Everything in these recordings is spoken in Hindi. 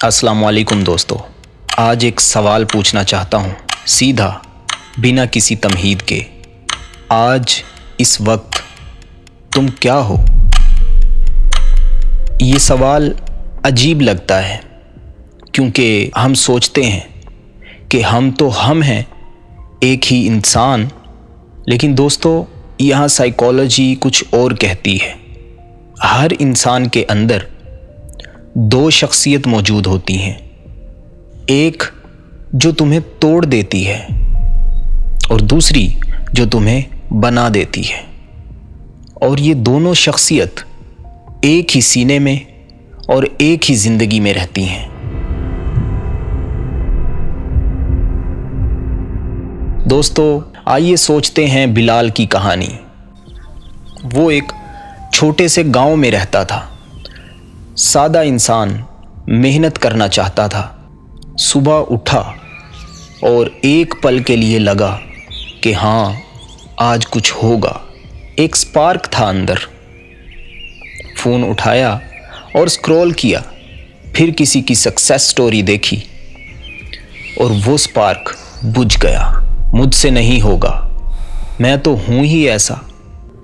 अस्सलामुअलैकुम दोस्तों, आज एक सवाल पूछना चाहता हूँ सीधा, बिना किसी तमहीद के। आज इस वक्त तुम क्या हो? ये सवाल अजीब लगता है क्योंकि हम सोचते हैं कि हम तो हम हैं, एक ही इंसान। लेकिन दोस्तों, यहाँ साइकोलॉजी कुछ और कहती है। हर इंसान के अंदर दो शख्सियत मौजूद होती हैं, एक जो तुम्हें तोड़ देती है और दूसरी जो तुम्हें बना देती है। और ये दोनों शख्सियत एक ही सीने में और एक ही जिंदगी में रहती हैं। दोस्तों, आइए सोचते हैं बिलाल की कहानी। वो एक छोटे से गांव में रहता था। सादा इंसान, मेहनत करना चाहता था। सुबह उठा और एक पल के लिए लगा कि हाँ, आज कुछ होगा। एक स्पार्क था अंदर। फ़ोन उठाया और स्क्रॉल किया, फिर किसी की सक्सेस स्टोरी देखी और वो स्पार्क बुझ गया। मुझसे नहीं होगा, मैं तो हूँ ही ऐसा,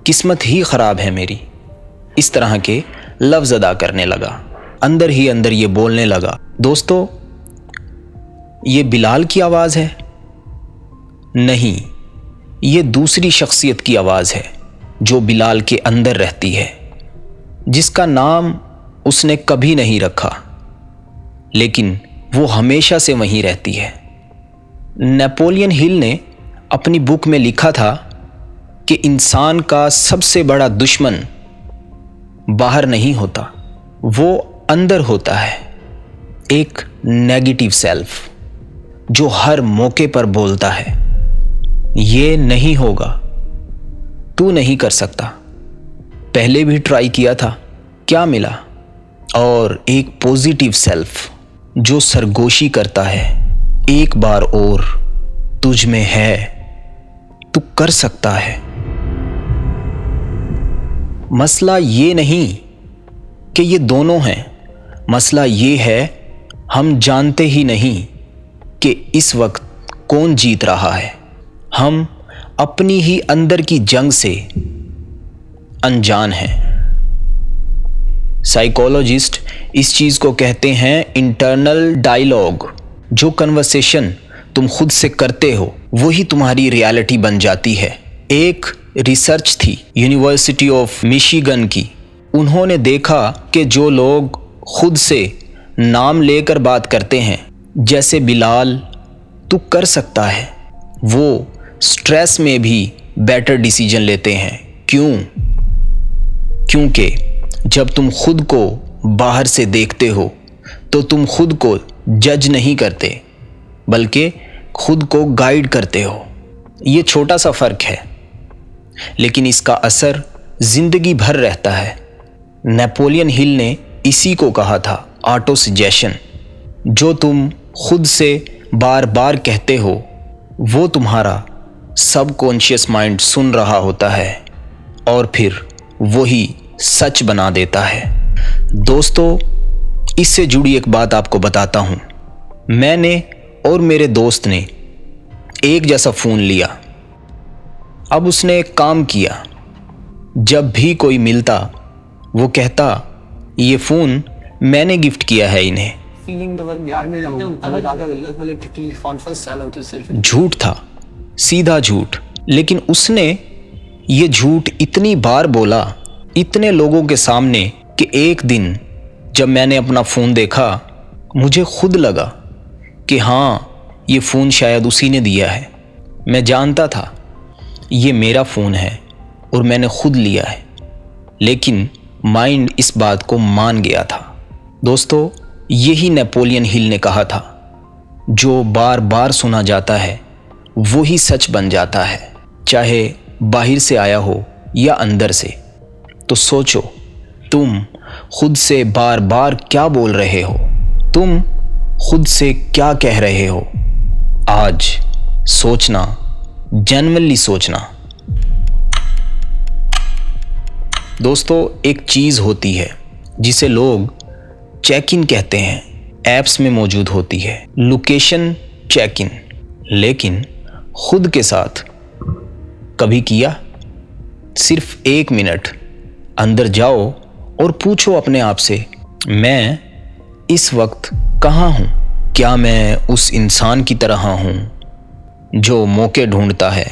किस्मत ही ख़राब है मेरी। इस तरह के लफ्ज़ अदा करने लगा। अंदर ही अंदर ये बोलने लगा। दोस्तों, ये बिलाल की आवाज़ है? नहीं, ये दूसरी शख्सियत की आवाज़ है जो बिलाल के अंदर रहती है, जिसका नाम उसने कभी नहीं रखा, लेकिन वो हमेशा से वहीं रहती है। नेपोलियन हिल ने अपनी बुक में लिखा था कि इंसान का सबसे बड़ा दुश्मन बाहर नहीं होता, वो अंदर होता है। एक नेगेटिव सेल्फ जो हर मौके पर बोलता है, ये नहीं होगा, तू नहीं कर सकता, पहले भी ट्राई किया था, क्या मिला। और एक पॉजिटिव सेल्फ जो सरगोशी करता है, एक बार और तुझ में है, तू कर सकता है। मसला ये नहीं कि ये दोनों हैं, मसला ये है हम जानते ही नहीं कि इस वक्त कौन जीत रहा है। हम अपनी ही अंदर की जंग से अनजान हैं। साइकोलॉजिस्ट इस चीज़ को कहते हैं इंटरनल डायलॉग। जो कन्वर्सेशन तुम खुद से करते हो वही तुम्हारी रियलिटी बन जाती है। एक रिसर्च थी यूनिवर्सिटी ऑफ मिशिगन की। उन्होंने देखा कि जो लोग खुद से नाम लेकर बात करते हैं, जैसे बिलाल, तू कर सकता है, वो स्ट्रेस में भी बेटर डिसीजन लेते हैं। क्यों? क्योंकि जब तुम खुद को बाहर से देखते हो तो तुम खुद को जज नहीं करते, बल्कि खुद को गाइड करते हो। ये छोटा सा फ़र्क है, लेकिन इसका असर जिंदगी भर रहता है। नेपोलियन हिल ने इसी को कहा था ऑटो सजेशन। जो तुम खुद से बार बार कहते हो वो तुम्हारा सबकॉन्शियस माइंड सुन रहा होता है और फिर वही सच बना देता है। दोस्तों, इससे जुड़ी एक बात आपको बताता हूँ। मैंने और मेरे दोस्त ने एक जैसा फ़ोन लिया। अब उसने एक काम किया, जब भी कोई मिलता वो कहता ये फ़ोन मैंने गिफ्ट किया है इन्हें। झूठ था, सीधा झूठ। लेकिन उसने ये झूठ इतनी बार बोला, इतने लोगों के सामने, कि एक दिन जब मैंने अपना फ़ोन देखा, मुझे खुद लगा कि हाँ, ये फ़ोन शायद उसी ने दिया है। मैं जानता था ये मेरा फ़ोन है और मैंने खुद लिया है, लेकिन माइंड इस बात को मान गया था। दोस्तों, यही नेपोलियन हिल ने कहा था, जो बार बार सुना जाता है वही सच बन जाता है, चाहे बाहर से आया हो या अंदर से। तो सोचो, तुम खुद से बार बार क्या बोल रहे हो? तुम खुद से क्या कह रहे हो? आज सोचना, जेन्युइनली सोचना। दोस्तों, एक चीज़ होती है जिसे लोग चेक इन कहते हैं। ऐप्स में मौजूद होती है, लोकेशन चेक इन, लेकिन खुद के साथ कभी किया? सिर्फ 1 मिनट अंदर जाओ और पूछो अपने आप से, मैं इस वक्त कहाँ हूँ? क्या मैं उस इंसान की तरह हूँ जो मौके ढूंढता है,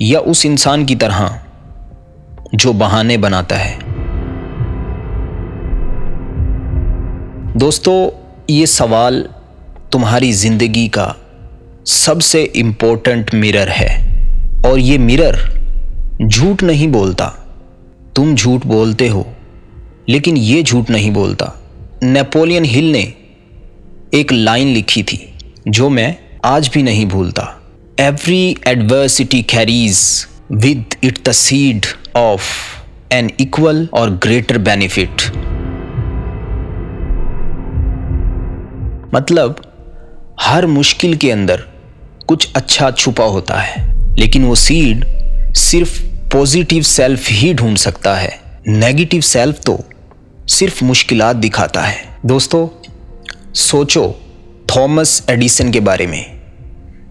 या उस इंसान की तरह जो बहाने बनाता है? दोस्तों, ये सवाल तुम्हारी जिंदगी का सबसे इम्पोर्टेंट मिरर है, और ये मिरर झूठ नहीं बोलता। तुम झूठ बोलते हो, लेकिन ये झूठ नहीं बोलता। नेपोलियन हिल ने एक लाइन लिखी थी जो मैं आज भी नहीं भूलता। Every adversity carries with it the seed of an equal और ग्रेटर बेनिफिट। मतलब हर मुश्किल के अंदर कुछ अच्छा छुपा होता है, लेकिन वो सीड सिर्फ पॉजिटिव सेल्फ ही ढूंढ सकता है। नेगेटिव सेल्फ तो सिर्फ मुश्किलात दिखाता है। दोस्तों, सोचो थॉमस एडिसन के बारे में,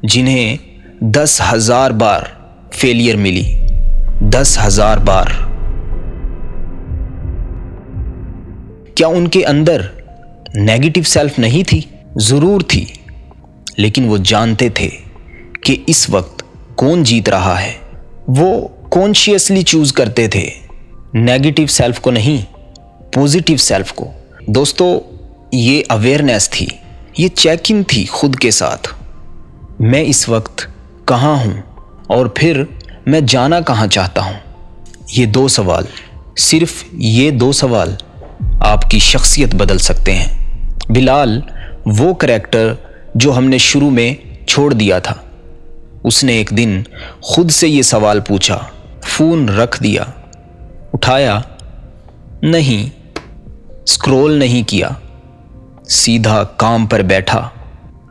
जिन्हें 10,000 बार फेलियर मिली। 10,000 बार। क्या उनके अंदर नेगेटिव सेल्फ नहीं थी? जरूर थी, लेकिन वो जानते थे कि इस वक्त कौन जीत रहा है। वो कॉन्शियसली चूज करते थे नेगेटिव सेल्फ को नहीं, पॉजिटिव सेल्फ को। दोस्तों, ये अवेयरनेस थी, ये चेक इन थी खुद के साथ। मैं इस वक्त कहाँ हूँ और फिर मैं जाना कहाँ चाहता हूँ। ये 2 सवाल, सिर्फ ये 2 सवाल आपकी शख्सियत बदल सकते हैं। बिलाल वो करैक्टर जो हमने शुरू में छोड़ दिया था, उसने एक दिन खुद से ये सवाल पूछा। फोन रख दिया, उठाया नहीं, स्क्रॉल नहीं किया, सीधा काम पर बैठा।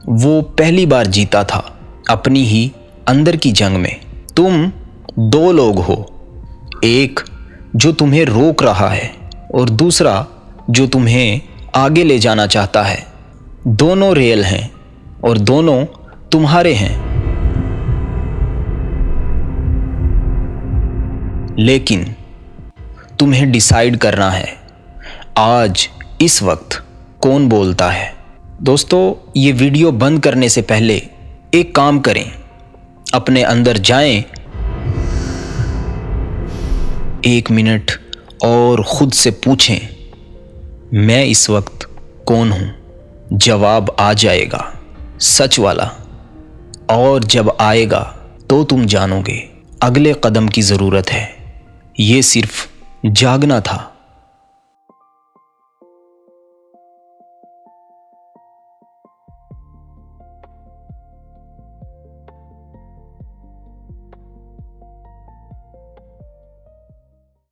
वो पहली बार जीता था अपनी ही अंदर की जंग में। तुम 2 लोग हो, एक जो तुम्हें रोक रहा है और दूसरा जो तुम्हें आगे ले जाना चाहता है। दोनों रियल हैं और दोनों तुम्हारे हैं, लेकिन तुम्हें डिसाइड करना है आज इस वक्त कौन बोलता है। दोस्तों, ये वीडियो बंद करने से पहले एक काम करें, अपने अंदर जाएं, 1 मिनट और खुद से पूछें, मैं इस वक्त कौन हूं? जवाब आ जाएगा, सच वाला। और जब आएगा तो तुम जानोगे अगले कदम की ज़रूरत है। ये सिर्फ जागना था।